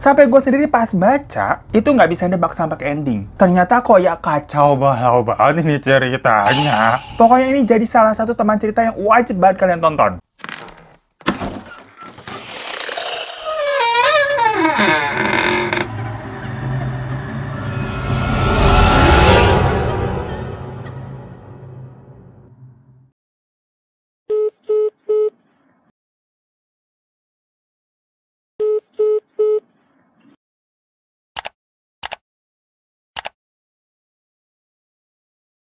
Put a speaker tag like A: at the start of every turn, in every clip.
A: Sampai gue sendiri pas baca, itu nggak bisa nebak sampai ke ending. Ternyata kok ya kacau balau banget ini ceritanya. Pokoknya ini jadi salah satu teman cerita yang wajib banget kalian tonton.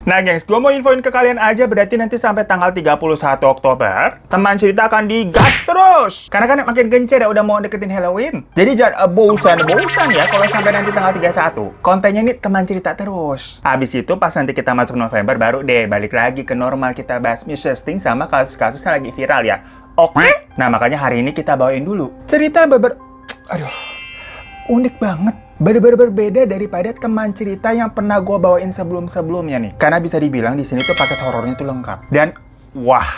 A: Nah gengs, gue mau infoin ke kalian aja, berarti nanti sampai tanggal 31 Oktober, teman cerita akan digas terus. Karena kan makin gencar ya, udah mau deketin Halloween. Jadi jangan bosan ya kalau sampai nanti tanggal 31. Kontennya ini teman cerita terus. Habis itu pas nanti kita masuk November, baru deh balik lagi ke normal, kita bahas missusting sama kasus-kasus yang lagi viral ya. Oke? Nah makanya hari ini kita bawain dulu cerita unik banget. Bener-bener berbeda daripada teman cerita yang pernah gue bawain sebelum-sebelumnya nih. Karena bisa dibilang di sini tuh paket horornya tuh lengkap. Dan wow,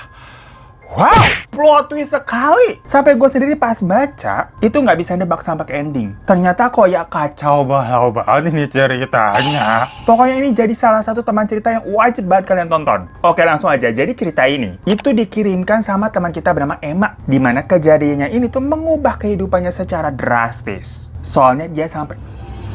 A: plot twist sekali. Sampai gue sendiri pas baca, itu nggak bisa nebak sampai ke ending. Ternyata kok ya kacau balau banget ini ceritanya. Pokoknya ini jadi salah satu teman cerita yang wajib banget kalian tonton. Oke langsung aja, jadi cerita ini itu dikirimkan sama teman kita bernama Emma. Dimana kejadiannya ini tuh mengubah kehidupannya secara drastis. Soalnya dia sampai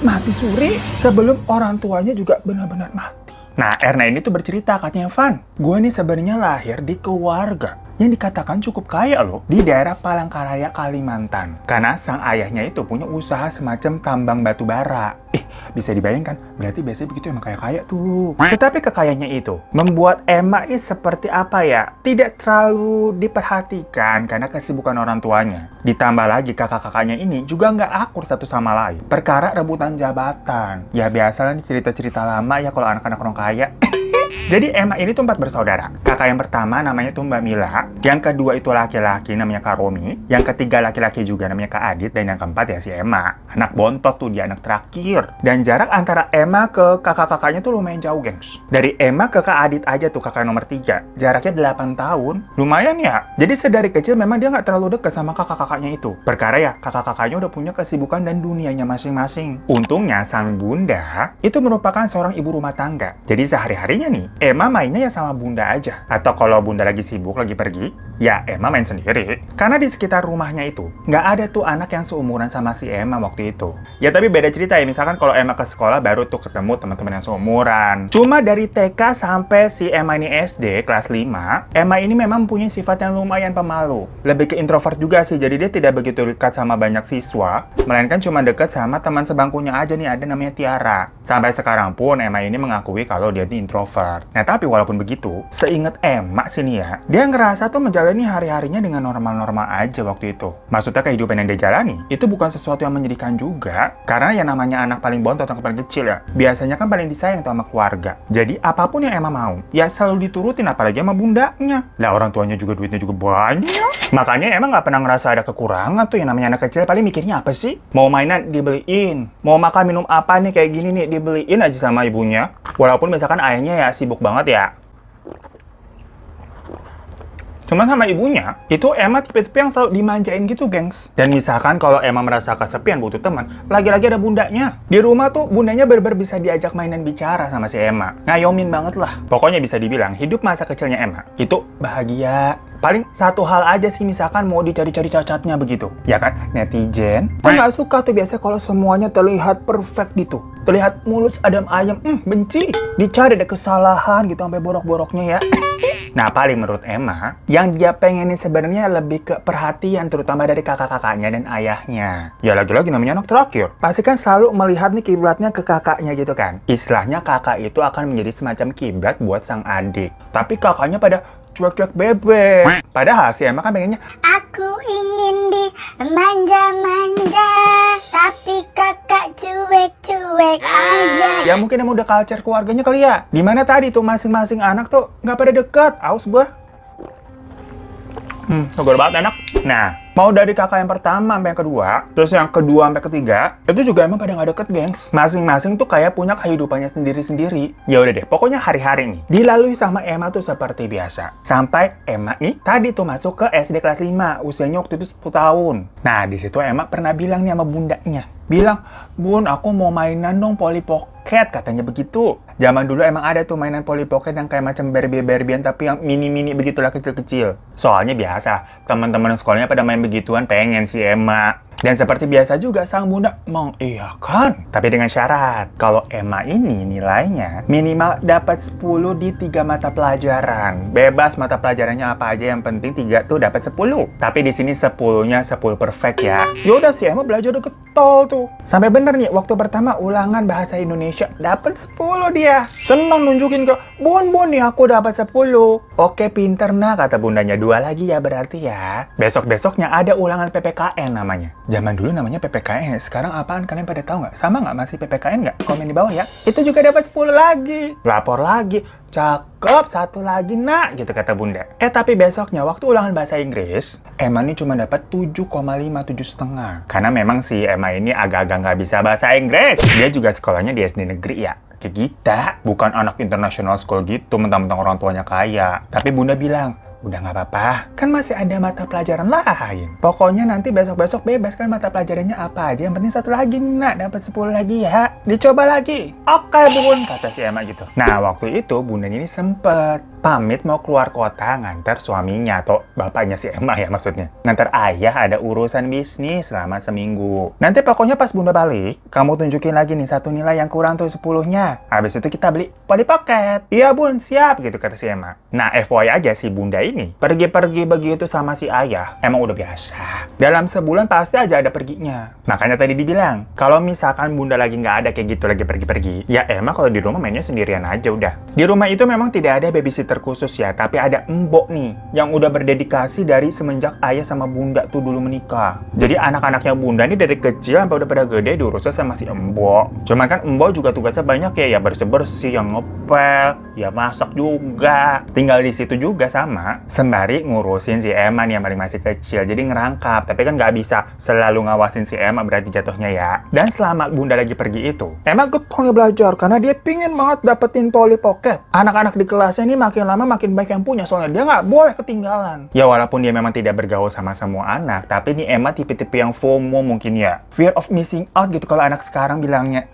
A: mati suri sebelum orang tuanya juga benar-benar mati. Nah, Erna ini tuh bercerita, katanya, Van, gue nih sebenarnya lahir di keluarga yang dikatakan cukup kaya loh di daerah Palangkaraya, Kalimantan. Karena sang ayahnya itu punya usaha semacam tambang batu bara. Bisa dibayangkan, berarti biasanya begitu emang kaya-kaya tuh. Tetapi kekayaannya itu membuat Emma ini seperti apa ya, tidak terlalu diperhatikan karena kesibukan orang tuanya. Ditambah lagi kakak-kakaknya ini juga nggak akur satu sama lain. Perkara rebutan jabatan. Ya biasalah nih cerita-cerita lama ya kalau anak-anak orang kaya. Jadi Emma ini tuh 4 bersaudara. Kakak yang pertama namanya tuh Mbak Mila. Yang kedua itu laki-laki namanya Kak Romi. Yang ketiga laki-laki juga namanya Kak Adit. Dan yang keempat ya si Emma. Anak bontot tuh, dia anak terakhir. Dan jarak antara Emma ke kakak-kakaknya tuh lumayan jauh gengs. Dari Emma ke Kak Adit aja tuh kakak nomor 3. Jaraknya 8 tahun. Lumayan ya. Jadi sedari kecil memang dia nggak terlalu dekat sama kakak-kakaknya itu. Perkara ya kakak-kakaknya udah punya kesibukan dan dunianya masing-masing. Untungnya sang bunda itu merupakan seorang ibu rumah tangga. Jadi sehari-harinya nih Emma mainnya ya sama bunda aja. Atau kalau bunda lagi sibuk, lagi pergi, ya Emma main sendiri. Karena di sekitar rumahnya itu, nggak ada tuh anak yang seumuran sama si Emma waktu itu. Ya tapi beda cerita ya, misalkan kalau Emma ke sekolah baru tuh ketemu teman-teman yang seumuran. Cuma dari TK sampai si Emma ini SD, kelas 5, Emma ini memang punya sifat yang lumayan pemalu. Lebih ke introvert juga sih, jadi dia tidak begitu dekat sama banyak siswa, melainkan cuma dekat sama teman sebangkunya aja nih, ada namanya Tiara. Sampai sekarang pun Emma ini mengakui kalau dia ini introvert. Nah tapi walaupun begitu, seingat Emma sini ya, dia ngerasa tuh menjalani hari-harinya dengan normal-normal aja waktu itu. Maksudnya kehidupan yang dia jalani, itu bukan sesuatu yang menyedihkan juga. Karena yang namanya anak paling bontot, anak paling kecil ya, biasanya kan paling disayang tuh sama keluarga. Jadi apapun yang Emma mau, ya selalu diturutin, apalagi sama bundanya. Lah orang tuanya juga duitnya juga banyak. Makanya Emma nggak pernah ngerasa ada kekurangan tuh. Yang namanya anak kecil paling mikirnya apa sih? Mau mainan dibeliin, mau makan minum apa nih kayak gini nih dibeliin aja sama ibunya. Walaupun misalkan ayahnya ya sibuk banget ya. Cuma sama ibunya, itu Emma tipe-tipe yang selalu dimanjain gitu, gengs. Dan misalkan kalau Emma merasa kesepian butuh teman, lagi-lagi ada bundanya. Di rumah tuh bundanya bener-bener bisa diajak mainan bicara sama si Emma. Ngayomin banget lah. Pokoknya bisa dibilang hidup masa kecilnya Emma itu bahagia. Paling satu hal aja sih, misalkan mau dicari-cari cacatnya begitu. Ya kan, netizen nggak suka tuh biasa kalau semuanya terlihat perfect gitu. Terlihat mulus adem ayem, benci. Dicari ada kesalahan gitu sampai borok-boroknya ya. Nah, paling menurut Emma, yang dia pengenin sebenarnya lebih ke perhatian, terutama dari kakak-kakaknya dan ayahnya. Ya lagi-lagi namanya anak terakhir. Pasti kan selalu melihat nih kiblatnya ke kakaknya gitu kan. Istilahnya kakak itu akan menjadi semacam kiblat buat sang adik. Tapi kakaknya pada cuek-cuek bebek. Padahal si Emma kan pengennya,
B: aku ingin dimanja-manja, tapi kakak cuek-cuek aja.
A: Ya mungkin emang udah culture keluarganya kali ya. Dimana tadi tuh masing-masing anak tuh nggak pada deket. Aus gua. Segar banget enak. Nah, Mau dari kakak yang pertama sampai yang kedua, terus yang kedua sampai ketiga, itu juga emang pada nggak deket, gengs. Masing-masing tuh kayak punya kehidupannya sendiri-sendiri. Ya udah deh, pokoknya hari-hari nih dilalui sama Emma tuh seperti biasa. Sampai Emma nih tadi tuh masuk ke SD kelas 5, usianya waktu itu 10 tahun. Nah, di situ Emma pernah bilang nih sama bundanya. Bilang, "Bun, aku mau mainan dong Polly Pocket," katanya begitu. Zaman dulu emang ada tuh mainan Polly Pocket yang kayak macam Barbie-Barbian tapi yang mini-mini begitulah, kecil-kecil. Soalnya biasa, teman-teman sekolahnya pada main begituan, pengen si Emma. Dan seperti biasa juga sang bunda mengiyakan. Tapi dengan syarat, kalau Emma ini nilainya minimal dapat 10 di 3 mata pelajaran. Bebas mata pelajarannya apa aja, yang penting 3 tuh dapat 10. Tapi di sini 10-nya 10 perfect ya. Yaudah si Emma belajar udah getol tuh. Sampai bener nih, waktu pertama ulangan bahasa Indonesia dapat 10 dia. Senang nunjukin ke, Bun nih aku dapat 10. Oke, pinter nah, kata bundanya. 2 lagi ya berarti ya. Besok-besoknya ada ulangan PPKN namanya. Zaman dulu namanya PPKN, sekarang apaan kalian pada tahu nggak? Sama nggak masih PPKN nggak? Komen di bawah ya. Itu juga dapat 10 lagi. Lapor lagi. Cakep, 1 lagi nak, gitu kata bunda. Tapi besoknya waktu ulangan bahasa Inggris, Emma ini cuma dapat 7,5, 7,5. Karena memang si Emma ini agak-agak nggak bisa bahasa Inggris. Dia juga sekolahnya di SD negeri ya. Kayak kita, bukan anak international school gitu, mentang-mentang orang tuanya kaya. Tapi bunda bilang, udah nggak apa-apa, kan masih ada mata pelajaran lain. Pokoknya nanti besok-besok bebas kan mata pelajarannya apa aja. Yang penting 1 lagi, nak, dapat 10 lagi ya. Dicoba lagi. Oke, Bun, kata si Emma gitu. Nah, waktu itu bundanya ini sempet pamit mau keluar kota ngantar suaminya atau bapaknya si Emma ya maksudnya. Ngantar ayah ada urusan bisnis selama seminggu. Nanti pokoknya pas bunda balik, kamu tunjukin lagi nih 1 nilai yang kurang tuh 10-nya. Habis itu kita beli Polly Pocket. Iya Bun, siap gitu kata si Emma. Nah, FYI aja si bunda ini pergi-pergi begitu sama si ayah emang udah biasa. Dalam sebulan pasti aja ada perginya. Makanya tadi dibilang, kalau misalkan bunda lagi nggak ada kayak gitu lagi pergi-pergi, ya Emma kalau di rumah mainnya sendirian aja udah. Di rumah itu memang tidak ada babysitter khusus ya, tapi ada embok nih yang udah berdedikasi dari semenjak ayah sama bunda tuh dulu menikah. Jadi anak-anaknya bunda nih dari kecil sampai udah pada gede diurusnya sama si embok. Cuman kan embok juga tugasnya banyak ya bersih-bersih, yang ngepel, ya masak juga. Tinggal di situ juga sama sembari ngurusin si Emma nih yang paling masih kecil. Jadi ngerangkap, tapi kan nggak bisa selalu ngawasin si Emma berarti jatuhnya ya. Dan selama bunda lagi pergi itu, Emma getolnya belajar karena dia pingin banget dapetin Polly Pocket. Anak-anak di kelasnya ini makin lama makin baik yang punya, soalnya dia nggak boleh ketinggalan. Ya walaupun dia memang tidak bergaul sama semua anak, tapi ini Emma tipe-tipe yang FOMO mungkin ya. Fear of missing out gitu kalau anak sekarang bilangnya.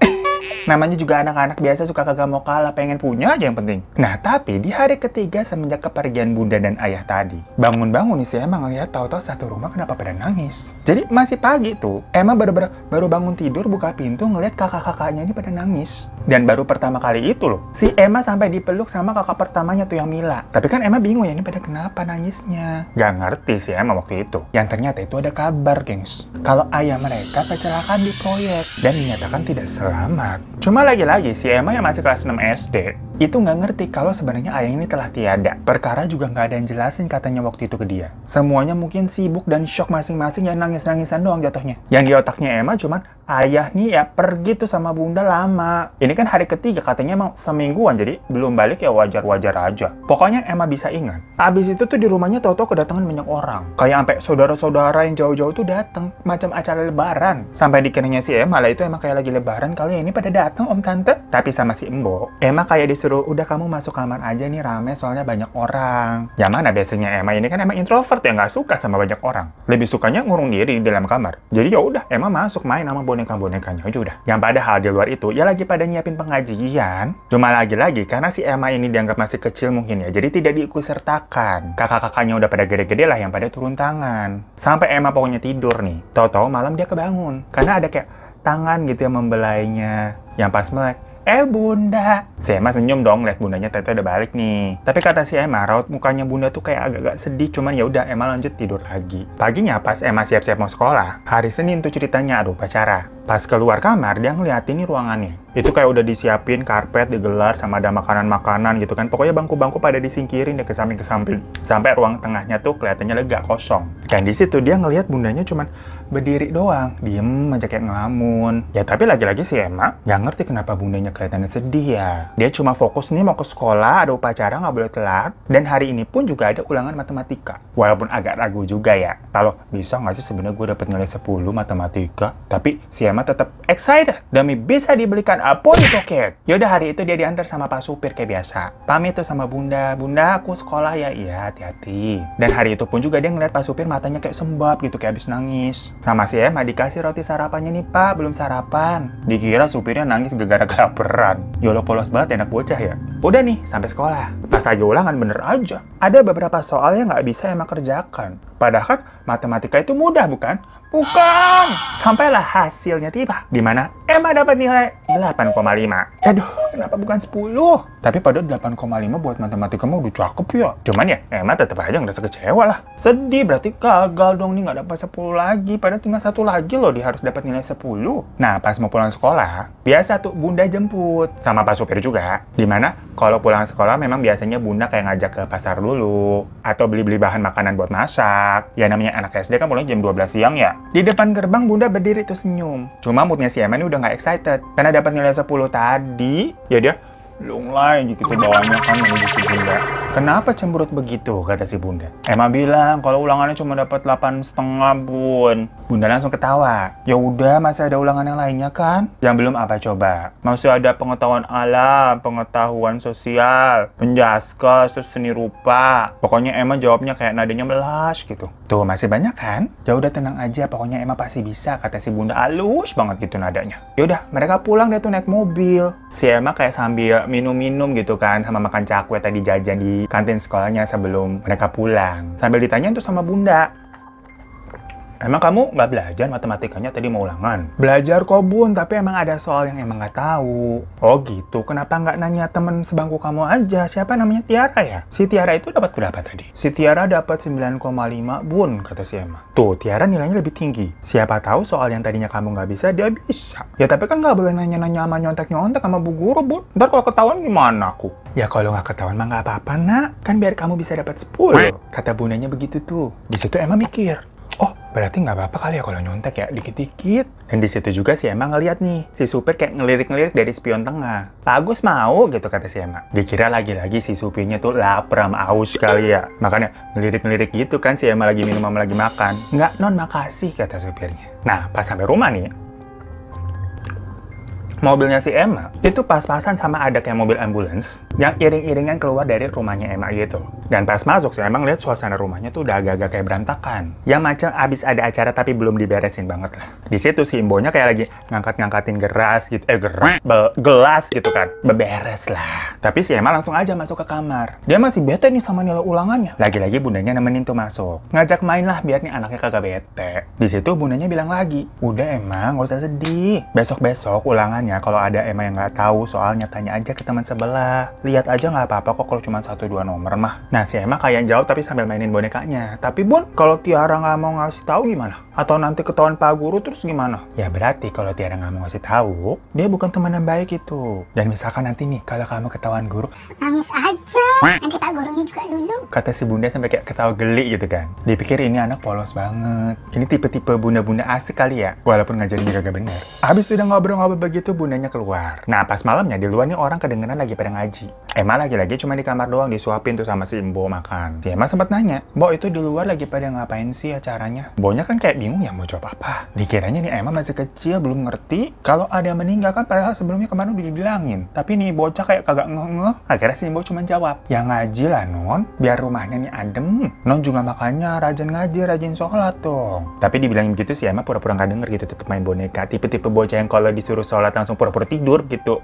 A: Namanya juga anak-anak biasa suka kagak mau kalah, pengen punya aja yang penting. Nah, tapi di hari ketiga semenjak kepergian bunda dan ayah tadi, bangun-bangun nih si Emma ngeliat tahu-tahu satu rumah kenapa pada nangis. Jadi masih pagi tuh, Emma baru bangun tidur, buka pintu ngeliat kakak-kakaknya ini pada nangis. Dan baru pertama kali itu loh, si Emma sampai dipeluk sama kakak pertamanya tuh yang Mila. Tapi kan Emma bingung ya, ini pada kenapa nangisnya. Gak ngerti si Emma waktu itu. Yang ternyata itu ada kabar, gengs. Kalau ayah mereka kecelakaan di proyek dan dinyatakan tidak selamat. Cuma lagi-lagi si Emma yang masih kelas 6 SD itu nggak ngerti kalau sebenarnya ayah ini telah tiada. Perkara juga nggak ada yang jelasin katanya waktu itu ke dia. Semuanya mungkin sibuk dan shock masing-masing, ya nangis-nangisan doang jatuhnya. Yang di otaknya Emma cuman ayah nih ya pergi tuh sama bunda lama. Ini kan hari ketiga katanya emang semingguan, jadi belum balik ya wajar-wajar aja. Pokoknya Emma bisa ingat. Abis itu tuh di rumahnya tahu-tahu kedatangan banyak orang. Kayak sampai saudara-saudara yang jauh-jauh tuh datang, macam acara lebaran. Sampai dikiranya si Emma lah itu emang kayak lagi lebaran kali ya, ini pada datang om tante. Tapi sama si Embo, Emma kayak disuruh, udah kamu masuk kamar aja nih, rame soalnya banyak orang. Ya mana biasanya Emma ini kan emang introvert ya, nggak suka sama banyak orang. Lebih sukanya ngurung diri di dalam kamar. Jadi ya udah Emma masuk main sama boneka-bonekanya aja udah. Yang padahal di luar itu ya lagi pada nyiapin pengajian. Cuma lagi-lagi karena si Emma ini dianggap masih kecil mungkin ya, jadi tidak diikutsertakan. Kakak-kakaknya udah pada gede-gede lah yang pada turun tangan. Sampai Emma pokoknya tidur nih. Tahu-tahu malam dia kebangun karena ada kayak tangan gitu yang membelainya. Yang pas melek, bunda. Si Emma senyum dong, lihat bundanya ternyata udah balik nih. Tapi kata si Emma, raut mukanya bunda tuh kayak agak-agak sedih, cuman ya udah Emma lanjut tidur lagi. Paginya pas Emma siap-siap mau sekolah, hari Senin tuh ceritanya ada upacara. Pas keluar kamar, dia ngeliatin nih ruangannya. Itu kayak udah disiapin karpet, digelar, sama ada makanan-makanan gitu kan. Pokoknya bangku-bangku pada disingkirin deh ke samping-ke samping. Sampai ruang tengahnya tuh kelihatannya lega, kosong. Dan di situ dia ngelihat bundanya cuman berdiri doang, diem aja kayak ngelamun. Ya tapi lagi-lagi si Emma nggak ngerti kenapa bundanya kelihatannya sedih ya. Dia cuma fokus nih mau ke sekolah, ada upacara nggak boleh telat. Dan hari ini pun juga ada ulangan matematika. Walaupun agak ragu juga ya, kalau bisa nggak sih sebenarnya gue dapet nilai 10 matematika. Tapi si Emma tetap excited demi bisa dibelikan Polly Pocket. Yaudah hari itu dia diantar sama Pak Supir kayak biasa. Pamit tuh sama Bunda, Bunda aku sekolah ya, iya hati-hati. Dan hari itu pun juga dia ngeliat Pak Supir matanya kayak sembab gitu, kayak habis nangis. Sama si Emma dikasih roti sarapannya nih Pak, belum sarapan. Dikira supirnya nangis gara-gara kelaparan. Yolo polos banget enak bocah ya. Udah nih, sampai sekolah. Pas lagi ulangan bener aja. Ada beberapa soal yang nggak bisa Emma kerjakan. Padahal kan matematika itu mudah bukan? Bukan! Sampailah hasilnya tiba, di mana Emma dapat nilai 8,5. Aduh, kenapa bukan 10? Tapi pada 8,5 buat matematika mah udah cakep ya. Cuman ya, Emma tetap aja ngerasa kecewa lah. Sedih, berarti gagal dong nih, nggak dapat 10 lagi. Padahal tinggal 1 lagi loh, dia harus dapat nilai 10. Nah, pas mau pulang sekolah, biasa tuh Bunda jemput. Sama Pak Supir juga. Di mana kalau pulang sekolah memang biasanya Bunda kayak ngajak ke pasar dulu. Atau beli-beli bahan makanan buat masak. Ya namanya anak SD kan mulai jam 12 siang ya. Di depan gerbang Bunda berdiri tuh senyum. Cuma moodnya si Emma ini udah nggak excited. Karena dapat nilai 10 tadi, ya dia lunglai gitu bawahnya kan menuju si Bunda. Kenapa cemberut begitu, kata si Bunda. Emma bilang kalau ulangannya cuma dapat 8,5 Bun. Bunda langsung ketawa. Ya udah, masih ada ulangan yang lainnya kan? Yang belum apa coba? Masih ada pengetahuan alam, pengetahuan sosial, penjaskas, terus seni rupa. Pokoknya Emma jawabnya kayak nadanya melas gitu. Tuh masih banyak kan? Ya udah tenang aja, pokoknya Emma pasti bisa, kata si Bunda halus banget gitu nadanya. Ya udah, mereka pulang dia tuh naik mobil. Si Emma kayak sambil minum-minum gitu kan, sama makan cakwe tadi jajan di kantin sekolahnya sebelum mereka pulang. Sambil ditanya tuh sama Bunda, emang kamu nggak belajar matematikanya tadi mau ulangan? Belajar kok Bun, tapi emang ada soal yang emang nggak tahu. Oh gitu, kenapa nggak nanya temen sebangku kamu aja? Siapa namanya Tiara ya? Si Tiara itu dapat berapa tadi? Si Tiara dapat 9,5 Bun, kata si Emma. Tuh, Tiara nilainya lebih tinggi. Siapa tahu soal yang tadinya kamu nggak bisa, dia bisa. Ya tapi kan nggak boleh nanya-nanya sama nyontek-nyontek sama Bu Guru, Bun. Ntar kalau ketahuan gimana aku? Ya kalau nggak ketahuan mah nggak apa-apa nak. Kan biar kamu bisa dapat 10. Kata bundanya begitu tuh. Di situ Emma mikir, oh, berarti nggak apa-apa kali ya kalau nyontek ya, dikit-dikit. Dan di situ juga si Emma ngeliat nih, si supir kayak ngelirik-ngelirik dari spion tengah. Pak Agus mau, gitu kata si Emma. Dikira lagi-lagi si supirnya tuh lapar sama aus kali ya. Makanya ngelirik-ngelirik gitu kan si Emma lagi minum sama lagi makan. Nggak non, makasih, kata supirnya. Nah, pas sampai rumah nih, mobilnya si Emma itu pas-pasan sama ada kayak mobil ambulans yang iring-iringan keluar dari rumahnya Emma gitu. Dan pas masuk si Emma ngeliat suasana rumahnya tuh udah agak-agak kayak berantakan. Yang macam abis ada acara tapi belum diberesin banget lah. Di situ si Imbonya kayak lagi ngangkat-ngangkatin gelas gitu, gelas gitu kan. Beberes lah. Tapi si Emma langsung aja masuk ke kamar. Dia masih bete nih sama nilai ulangannya. Lagi-lagi bundanya nemenin tuh masuk. Ngajak main lah biar nih anaknya kagak bete. Di situ bundanya bilang lagi, udah Emma nggak usah sedih. Besok-besok ulangannya kalau ada Emma yang nggak tahu soalnya tanya aja ke teman sebelah. Lihat aja nggak apa-apa kok kalau cuma 1-2 nomor mah. Nah si Emma kayak jawab tapi sambil mainin bonekanya. Tapi Bun, kalau Tiara nggak mau ngasih tahu gimana? Atau nanti ketahuan Pak Guru terus gimana? Ya berarti kalau Tiara nggak mau ngasih tahu, dia bukan teman yang baik itu. Dan misalkan nanti nih kalau kamu ketahuan guru,
B: nangis aja, nanti Pak Gurunya juga lulu.
A: Kata si Bunda sampai kayak ketawa geli gitu kan. Dipikir ini anak polos banget. Ini tipe-tipe bunda-bunda asik kali ya, walaupun ngajarinnya kagak bener. Habis udah ngobrol-ngobrol begitu, bundanya keluar. Nah pas malamnya di luar nih orang kedengeran lagi pada ngaji. Emma lagi-lagi cuma di kamar doang disuapin tuh sama si Mbo makan. Si Emma sempat nanya, Mbo itu di luar lagi pada ngapain sih acaranya? Mbonya kan kayak bingung ya mau jawab apa. Dikiranya nih Emma masih kecil belum ngerti kalau ada yang meninggal kan padahal sebelumnya kemarin udah dibilangin. Tapi nih bocah kayak kagak ngeh-ngeh. Akhirnya si Mbo cuma jawab, ya ngaji lah non, biar rumahnya nih adem. Non juga makanya rajin ngaji, rajin sholat dong. Tapi dibilangin gitu si Emma pura-pura nggak denger gitu, tetep main boneka. Tipe-tipe bocah yang kalau disuruh sholat langsung pura-pura tidur gitu.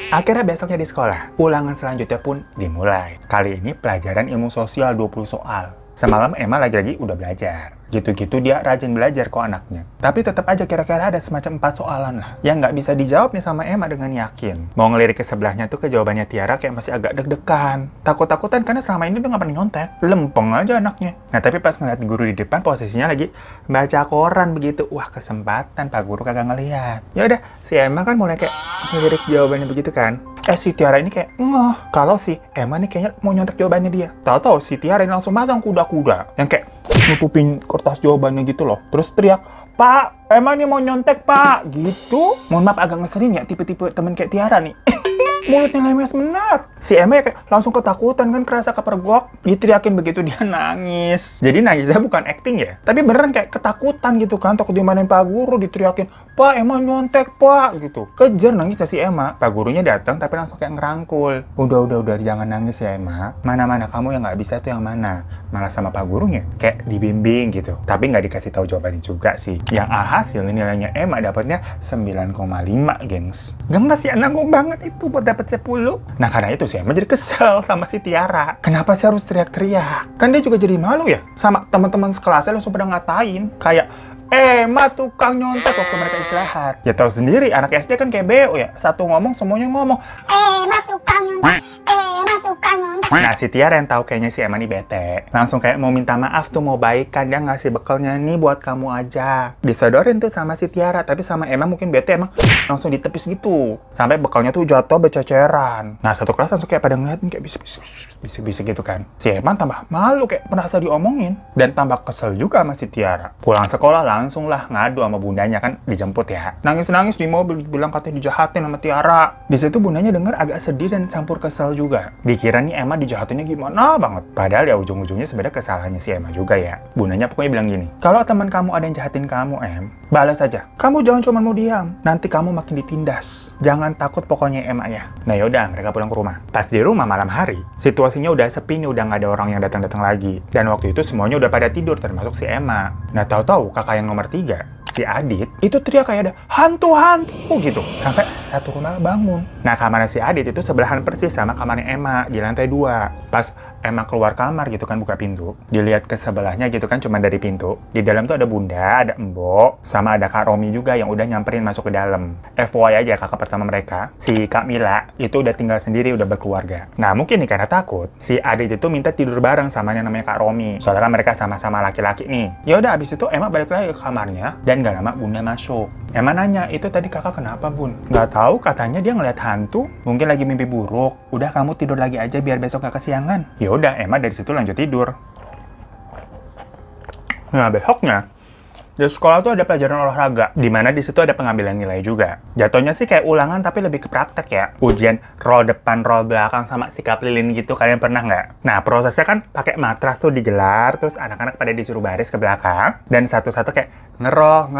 A: Akhirnya besoknya di sekolah, ulangan selanjutnya pun dimulai. Kali ini pelajaran ilmu sosial 20 soal. Semalam Emma lagi-lagi udah belajar. Gitu-gitu dia rajin belajar kok anaknya. Tapi tetap aja kira-kira ada semacam 4 soalan lah yang nggak bisa dijawab nih sama Emma dengan yakin. Mau ngelirik ke sebelahnya tuh ke jawabannya Tiara kayak masih agak deg-degan. Takut-takutan karena selama ini udah nggak pernah nyontek. Lempeng aja anaknya. Nah tapi pas ngeliat guru di depan posisinya lagi baca koran begitu. Wah kesempatan Pak Guru kagak ngeliat. Ya udah si Emma kan mulai kayak ngelirik jawabannya begitu kan. Si Tiara ini kayak ngeh kalau si Emma nih kayaknya mau nyontek jawabannya dia. Tahu-tahu si Tiara ini langsung masang kuda-kuda yang kayak nutupin kertas jawabannya gitu loh. Terus teriak, Pak, Emma nih mau nyontek, Pak. Gitu. Mohon maaf agak ngeselin ya, tipe-tipe temen kayak Tiara nih. Mulutnya lemes benar. Si Emma ya kayak langsung ketakutan kan, kerasa kepergok. Diteriakin begitu dia nangis. Jadi nangisnya bukan acting ya, tapi beneran kayak ketakutan gitu kan. Takut dimarahin Pak Guru, diteriakin, Pak Emma nyontek, Pak, gitu. Kejar nangisnya si Emma. Pak Gurunya datang tapi langsung kayak ngerangkul. Udah, jangan nangis ya Emma. Mana-mana kamu yang nggak bisa itu yang mana? Malah sama Pak Gurunya kayak dibimbing gitu. Tapi nggak dikasih tahu jawabannya juga sih. Yang alhasil nilainya Emma dapatnya 9,5, gengs. Gak sih, nanggung banget itu buat dapat 10. Nah karena itu sih Emma jadi kesel sama si Tiara. Kenapa sih harus teriak-teriak? Kan dia juga jadi malu ya. Sama teman-teman sekelasnya langsung pada ngatain. Kayak, Emma tukang nyontek waktu mereka istirahat. Ya tahu sendiri, anak SD kan kayak BO ya. Satu ngomong, semuanya ngomong.
B: Emma tukang nyontek. Emma tukang nyontek.
A: Nah, si Tiara yang tahu kayaknya si Emma nih bete. Langsung kayak mau minta maaf tuh, mau baikan. Dia ngasih bekalnya nih buat kamu aja. Disodorin tuh sama si Tiara. Tapi sama Emma mungkin bete, emang langsung ditepis gitu. Sampai bekalnya tuh jatuh bececeran. Nah, satu kelas langsung kayak pada ngeliatin kayak bisik-bisik gitu kan. Si Emma tambah malu kayak merasa diomongin. Dan tambah kesel juga sama si Tiara. Pulang sekolah langsung lah ngadu sama bundanya kan, dijemput ya. Nangis-nangis di mobil, bilang katanya dijahatin sama Tiara. Di situ bundanya denger agak sedih dan campur kesel juga. Dikira nih Emma dijahatinnya gimana banget. Padahal ya ujung-ujungnya sebenarnya kesalahannya si Emma juga ya. Bundanya pokoknya bilang gini, kalau teman kamu ada yang jahatin kamu, balas aja. Kamu jangan cuma mau diam, nanti kamu makin ditindas. Jangan takut pokoknya Emma ya. Nah yaudah, mereka pulang ke rumah. Pas di rumah malam hari, situasinya udah sepi nih, udah nggak ada orang yang datang-datang lagi. Dan waktu itu semuanya udah pada tidur, termasuk si Emma. Nah tahu-tahu kakak yang nomor 3, si Adit, itu teriak kayak ada hantu-hantu gitu. Sampai satu rumah bangun. Nah kamarnya si Adit itu sebelahan persis sama kamarnya Emma di lantai 2. Pas Emma keluar kamar gitu kan, buka pintu, dilihat ke sebelahnya gitu kan, cuma dari pintu. Di dalam tuh ada Bunda, ada Mbok, sama ada Kak Romi juga yang udah nyamperin masuk ke dalam. FYI aja, kakak pertama mereka, si Kak Mila, itu udah tinggal sendiri, udah berkeluarga. Nah mungkin nih karena takut, si Adit itu minta tidur bareng sama yang namanya Kak Romi. Soalnya kan mereka sama-sama laki-laki nih. Ya udah, abis itu Emma balik lagi ke kamarnya, dan gak lama Bunda masuk. Emma nanya, itu tadi kakak kenapa Bun? Gak tahu, katanya dia ngeliat hantu, mungkin lagi mimpi buruk. Udah kamu tidur lagi aja biar besok gak kesiangan. Ya udah, Emma dari situ lanjut tidur. Nah besoknya di sekolah tuh ada pelajaran olahraga, di mana di situ ada pengambilan nilai juga. Jatuhnya sih kayak ulangan tapi lebih ke praktek ya. Ujian roll depan, roll belakang sama sikap lilin gitu, kalian pernah nggak? Nah prosesnya kan pakai matras tuh digelar, terus anak-anak pada disuruh baris ke belakang, dan satu-satu kayak ngerol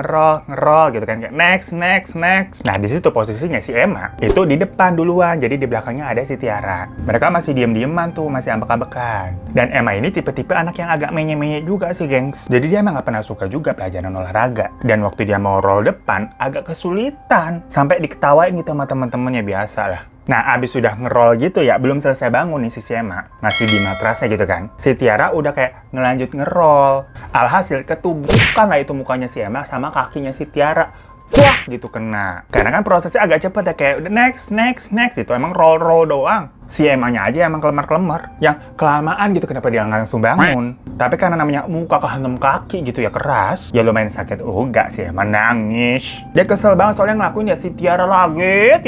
A: gitu kan, kayak next. Nah di situ posisinya si Emma itu di depan duluan, jadi di belakangnya ada si Tiara. Mereka masih diem-dieman tuh, masih ambek-ambekan. Dan Emma ini tipe-tipe anak yang agak menye-menye juga sih gengs. Jadi dia emang nggak pernah suka juga pelajaran olahraga. Dan waktu dia mau roll depan agak kesulitan, sampai diketawain gitu sama temen-temennya, biasa lah. Nah, abis udah ngerol gitu ya, belum selesai bangun nih si Emma, masih di matrasnya gitu kan. Si Tiara udah kayak ngelanjut ngerol. Alhasil ketubukan lah itu mukanya si Emma sama kakinya si Tiara. Wah, gitu kena. Karena kan prosesnya agak cepet ya, kayak udah next. Itu emang roll doang. Si Emma-nya aja emang kelemar-kelemar. Yang kelamaan gitu, kenapa dia nggak langsung bangun. Tapi karena namanya muka kehantam kaki gitu ya, keras. Ya lumayan sakit. Enggak, si Emma nangis. Dia kesel banget soalnya ngelakuin ya si Tiara lagi.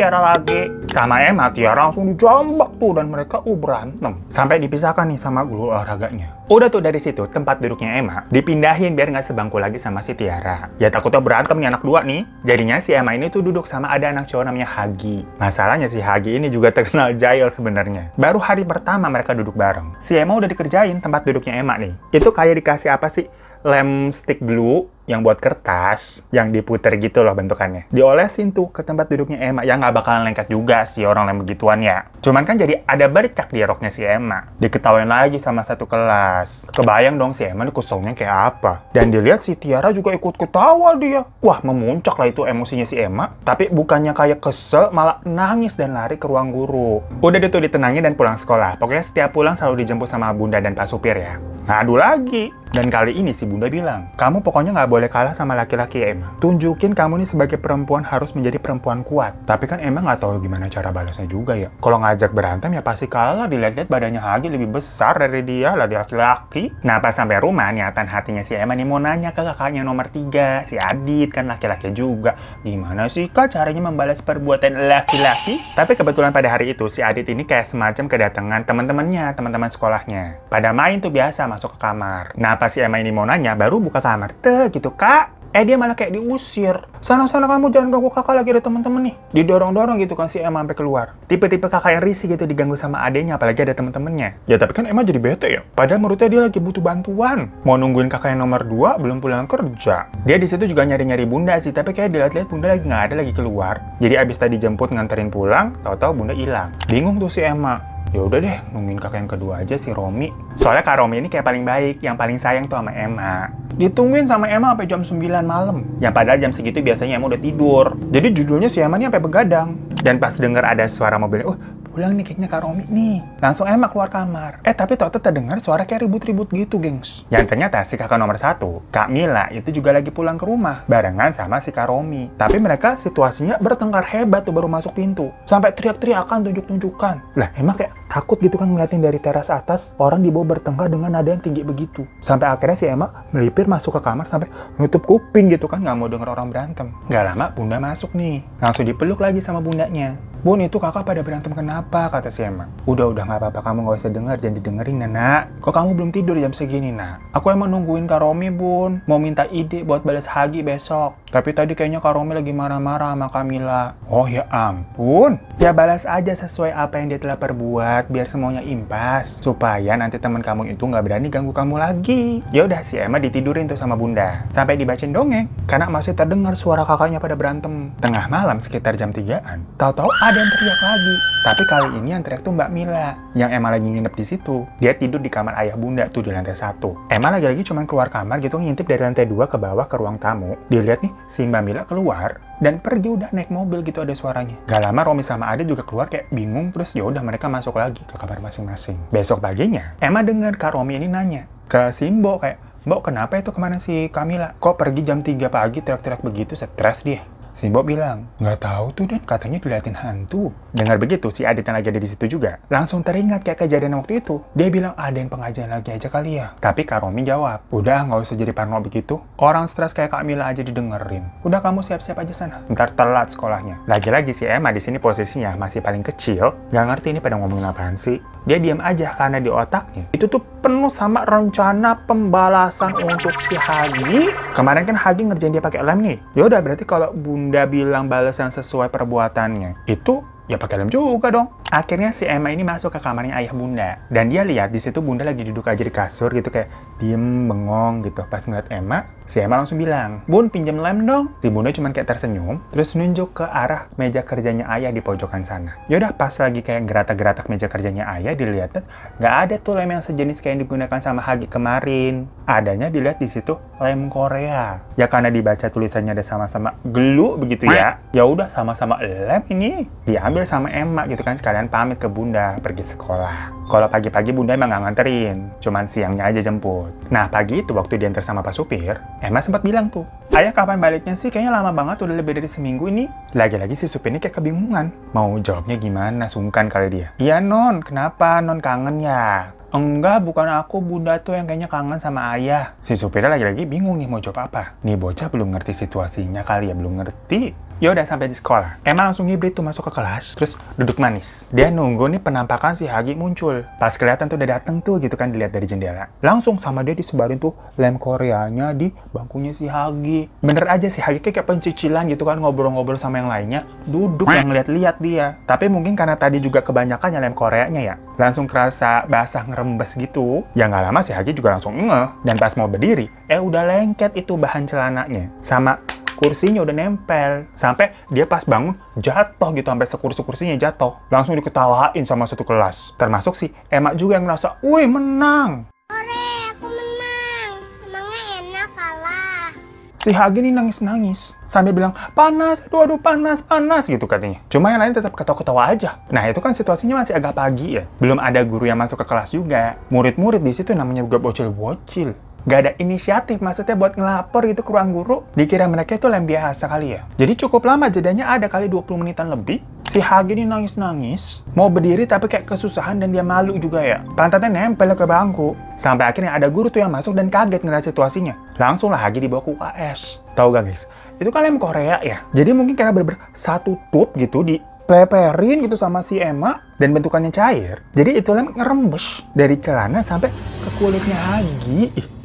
A: Sama Emma, Tiara langsung dijambak tuh. Dan mereka berantem. Sampai dipisahkan nih sama guru olahraganya. Udah tuh dari situ, tempat duduknya Emma dipindahin biar nggak sebangku lagi sama si Tiara. Ya takutnya berantem nih anak dua nih. Jadinya si Emma ini tuh duduk sama ada anak cowok namanya Hagi. Masalahnya si Hagi ini juga terkenal jahil sebenarnya. Baru hari pertama mereka duduk bareng, si Emma udah dikerjain tempat duduknya Emma nih. Itu kayak dikasih apa sih? Lem stick glue yang buat kertas, yang diputer gitu loh bentukannya. Diolesin tuh ke tempat duduknya Emma, yang nggak bakalan lengket juga sih orang lem begituan ya. Cuman kan jadi ada bercak di roknya si Emma. Diketawain lagi sama satu kelas. Kebayang dong si Emma nih keselnya kayak apa. Dan dilihat si Tiara juga ikut ketawa dia. Wah, memuncak lah itu emosinya si Emma. Tapi bukannya kayak kesel, malah nangis dan lari ke ruang guru. Udah deh tuh ditenangin dan pulang sekolah. Pokoknya setiap pulang selalu dijemput sama Bunda dan Pak Supir ya. Ngadu lagi. Dan kali ini si Bunda bilang, kamu pokoknya nggak boleh kalah sama laki-laki ya Emma. Tunjukin kamu nih sebagai perempuan harus menjadi perempuan kuat. Tapi kan Emma nggak tahu gimana cara balasnya juga ya. Kalau ngajak berantem ya pasti kalah. Dilihat-lihat badannya Hagi lebih besar dari dia lah, dia laki-laki. Nah pas sampai rumah, niatan hatinya si Emma nih mau nanya ke kakaknya nomor 3, si Adit, kan laki-laki juga. Gimana sih kak caranya membalas perbuatan laki-laki? Tapi kebetulan pada hari itu si Adit ini kayak semacam kedatangan teman-temannya, teman-teman sekolahnya. Pada main tuh biasa masuk ke kamar. Nah pas si Emma ini mau nanya, baru buka kamar. Tuh gitu kak, Dia malah kayak diusir. Sana-sana kamu, jangan ganggu kakak, lagi ada teman-teman nih. Didorong-dorong gitu kan si Emma sampai keluar. Tipe-tipe kakak yang risih gitu diganggu sama adenya, apalagi ada teman-temannya. Ya tapi kan Emma jadi bete ya. Padahal menurutnya dia lagi butuh bantuan. Mau nungguin kakak yang nomor 2 belum pulang kerja. Dia di situ juga nyari-nyari bunda sih, tapi kayak dilihat-lihat bunda lagi nggak ada, lagi keluar. Jadi abis tadi jemput nganterin pulang, tahu-tahu bunda hilang. Bingung tuh si Emma. Ya udah deh, nungguin kakak yang kedua aja si Romi. Soalnya Kak Romi ini kayak paling baik, yang paling sayang tuh sama Emma. Ditungguin sama Emma sampai jam 9 malam. Yang padahal jam segitu biasanya Emma udah tidur. Jadi judulnya si Emma nih sampai begadang. Dan pas denger ada suara mobilnya, pulang nih kayaknya Kak Romi nih. Langsung Emma keluar kamar. Tapi ternyata terdengar suara kayak ribut-ribut gitu, gengs. Yang ternyata si kakak nomor 1, Kak Mila, itu juga lagi pulang ke rumah. Barengan sama si Kak Romi. Tapi mereka situasinya bertengkar hebat tuh baru masuk pintu. Sampai teriak-teriakan, tunjuk-tunjukkan. Lah, Emma kayak takut gitu kan ngeliatin dari teras atas, orang di bawah bertengkar dengan nada yang tinggi begitu. Sampai akhirnya si Emma melipir masuk ke kamar sampai nutup kuping gitu kan, nggak mau denger orang berantem. Nggak lama bunda masuk nih. Langsung dipeluk lagi sama bundanya. Bun, itu kakak pada berantem kenapa? Kata si Emma. Udah nggak apa-apa, kamu nggak usah denger, jangan didengerin, Nak. Kok kamu belum tidur jam segini, Nak? Aku emang nungguin Kak Romi, Bun. Mau minta ide buat balas Hagi besok. Tapi tadi kayaknya Kak Romi lagi marah-marah sama Kamila. Oh ya ampun. Ya balas aja sesuai apa yang dia telah perbuat, biar semuanya impas. Supaya nanti teman kamu itu nggak berani ganggu kamu lagi. Ya udah, si Emma ditidurin tuh sama bunda. Sampai dibacain dongeng. Karena masih terdengar suara kakaknya pada berantem. Tengah malam sekitar jam 3-an. Tahu-tahu ada yang teriak lagi. Tapi kali ini yang teriak tuh Mbak Mila. Yang Emma lagi nginep di situ. Dia tidur di kamar ayah bunda tuh di lantai 1. Emma lagi-lagi cuman keluar kamar gitu, ngintip dari lantai 2 ke bawah ke ruang tamu. Dia lihat nih si Mbak Mila keluar dan pergi, udah naik mobil gitu, ada suaranya. Gak lama Romi sama Ade juga keluar kayak bingung, terus ya udah mereka masuk lagi ke kamar masing-masing. Besok paginya Emma dengar Kak Romi ini nanya ke si Mbok kayak, "Mbok, kenapa itu kemana si Kamila? Kok pergi jam 3 pagi teriak-teriak begitu, stres dia?" Si Mbok bilang, "Nggak tahu tuh, Dan, katanya diliatin hantu." Dengar begitu, si Adit yang lagi ada di situ juga langsung teringat kayak kejadian waktu itu. Dia bilang, "Ada yang pengajian lagi aja kali ya." Tapi Kak Romi jawab, "Udah, nggak usah jadi parno begitu. Orang stres kayak Kak Mila aja didengerin. Udah, kamu siap-siap aja sana. Ntar telat sekolahnya." Lagi-lagi si Emma di sini posisinya masih paling kecil, nggak ngerti ini pada ngomongin apaan sih. Dia diam aja karena di otaknya itu tuh penuh sama rencana pembalasan untuk si Hagi. Kemarin kan Hagi ngerjain dia pakai lem nih. Ya udah, berarti kalau Bunda bilang balasan sesuai perbuatannya, itu ya pakai lem juga dong. Akhirnya si Emma ini masuk ke kamarnya ayah bunda. Dan dia lihat di situ bunda lagi duduk aja di kasur gitu kayak diem, bengong gitu. Pas ngeliat Emma, si Emma langsung bilang, "Bun, pinjam lem dong." Si bunda cuman kayak tersenyum, terus nunjuk ke arah meja kerjanya ayah di pojokan sana. Yaudah, pas lagi kayak geratak-geratak meja kerjanya ayah, dilihat nggak ada tuh lem yang sejenis kayak yang digunakan sama Hagi kemarin. Adanya dilihat di situ lem Korea. Ya karena dibaca tulisannya ada sama-sama glue begitu ya. Ya udah, sama-sama lem ini. Diambil sama Emma gitu kan, sekalian pamit ke bunda pergi sekolah. Kalau pagi-pagi bunda emang nggak nganterin, cuman siangnya aja jemput. Nah pagi itu waktu diantar sama Pak Supir, Emma sempat bilang tuh, "Ayah kapan baliknya sih? Kayaknya lama banget, udah lebih dari seminggu ini." Lagi-lagi si supir ini kayak kebingungan. Mau jawabnya gimana, sungkan kali dia. "Iya Non, kenapa Non, kangen ya?" "Enggak, bukan aku, bunda tuh yang kayaknya kangen sama ayah." Si supirnya lagi-lagi bingung nih mau jawab apa. Nih bocah belum ngerti situasinya kali ya, belum ngerti. Ya udah, sampai di sekolah, Emma langsung ngibrit tuh masuk ke kelas, terus duduk manis. Dia nunggu nih penampakan si Hagi muncul. Pas kelihatan tuh udah dateng tuh gitu kan, dilihat dari jendela. Langsung sama dia disebarin tuh lem Koreanya di bangkunya si Hagi. Bener aja si Hagi kayak pencicilan gitu kan, ngobrol-ngobrol sama yang lainnya, duduk yang lihat-lihat dia. Tapi mungkin karena tadi juga kebanyakan lem Koreanya ya, langsung kerasa basah ngerembes gitu. Ya nggak lama si Hagi juga langsung ngeh. Dan pas mau berdiri, udah lengket itu bahan celananya. Sama kursinya udah nempel. Sampai dia pas bangun jatuh gitu, sampai sekursi-kursinya jatuh. Langsung diketawain sama satu kelas. Termasuk si Emma juga yang ngerasa, "Wih, menang.
B: Ore, aku menang. Emangnya enak kalah."
A: Si Hagi nih nangis-nangis. Sambil bilang, "Panas, aduh panas, panas," gitu katanya. Cuma yang lain tetap ketawa-ketawa aja. Nah itu kan situasinya masih agak pagi ya. Belum ada guru yang masuk ke kelas juga. Murid-murid di situ namanya juga bocil-bocil. Gak ada inisiatif, maksudnya buat ngelapor gitu ke ruang guru. Dikira mereka itu lem biasa kali ya. Jadi cukup lama, jedanya ada kali 20 menitan lebih. Si Hagi ini nangis-nangis. Mau berdiri tapi kayak kesusahan dan dia malu juga ya. Pantatnya nempel ke bangku. Sampai akhirnya ada guru tuh yang masuk dan kaget ngeliat situasinya. Langsung lah Hagi dibawa ke UAS. Tahu gak guys? Itu kan lem Korea ya. Jadi mungkin karena bener-bener satu tube gitu di pleperin gitu sama si Emma dan bentukannya cair. Jadi itu lem ngerembes dari celana sampai ke kulitnya Hagi.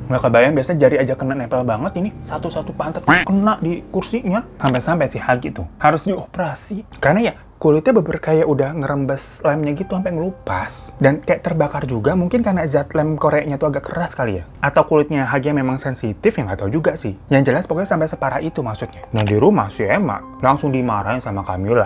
A: Nggak kebayang, biasa jari aja kena nempel banget, ini satu-satu pantat kena di kursinya. Sampai-sampai si Hagi tuh harus dioperasi. Karena ya kulitnya beber kayak udah ngerembes lemnya gitu sampai ngelupas. Dan kayak terbakar juga, mungkin karena zat lem koreknya tuh agak keras kali ya. Atau kulitnya Hagi memang sensitif, ya nggak tahu juga sih. Yang jelas pokoknya sampai separah itu maksudnya. Nah di rumah si Emma langsung dimarahin sama Camilla.